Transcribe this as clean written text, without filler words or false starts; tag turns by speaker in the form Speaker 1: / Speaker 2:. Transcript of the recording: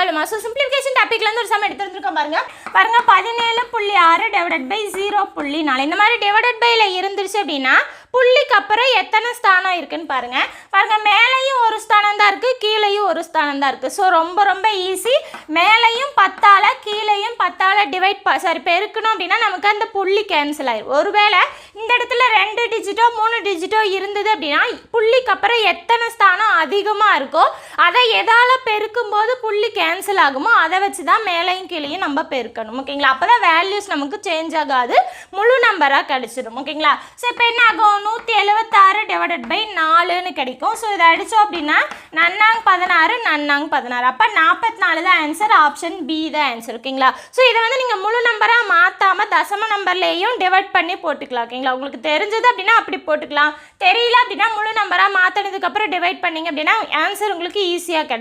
Speaker 1: வருமா? So simplification டாப்பிக்லேருந்து ஒரு some எடுத்து வந்துருக்கோம் பாருங்க 17.6 டிவைடட் பை 0.4 இந்த மாதிரி டிவைடட் பைல இருந்துருச்சு அப்படின்னா புள்ளிக்கு அப்புறம் எத்தனை ஸ்தானம் இருக்குன்னு பாருங்க. மேலேயும் ஒரு ஸ்தானம் தான் இருக்குது, கீழேயும் ஒரு ஸ்தானம் தான் இருக்குது. ஸோ ரொம்ப ஈஸி. மேலேயும் 10ஆல் கீழேயும் 10ஆல் பெருக்கணும் அப்படின்னா நமக்கு அந்த புள்ளி கேன்சல் ஆயிடும். ஒருவேளை இந்த இடத்துல 2 டிஜிட்டோ 3 டிஜிட்டோ இருந்தது அப்படின்னா புள்ளிக்கு அப்புறம் எத்தனை ஸ்தானம் அதிகமாக இருக்கோ அதை எதால் பெருக்கும்போது புள்ளி கேன்சல் ஆகுமோ அதை வச்சு தான் மேலேயும் கீழேயும் நம்ம பெருக்கணும். ஓகேங்களா? அப்போ தான் வேல்யூஸ் நமக்கு சேஞ்ச் ஆகாது, முழு நம்பராக கிடச்சிடும். ஓகேங்களா? ஸோ இப்போ என்ன ஆகும்? 176 டிவைடட் பை 4ன்னு கிடைக்கும். ஸோ இதை அடித்தோம் அப்படின்னா நன்னாங் 16 நன்னாங் 16. அப்போ 44 தான் ஆன்சர். ஆப்ஷன் பி தான் ஆன்சர். ஓகேங்களா? ஸோ இதை வந்து நீங்கள் முழு நம்பராக மாற்றாமல் தசம நம்பர்லேயும் டிவைட் பண்ணி போட்டுக்கலாம். ஓகேங்களா? உங்களுக்கு தெரிஞ்சது அப்படின்னா அப்படி போட்டுக்கலாம், தெரியல அப்படின்னா முழு நம்பராக மாற்றினதுக்கப்புறம் டிவைட் பண்ணிங்க அப்படின்னா ஆன்சர் உங்களுக்கு ஈஸியாக கிடைக்கும்.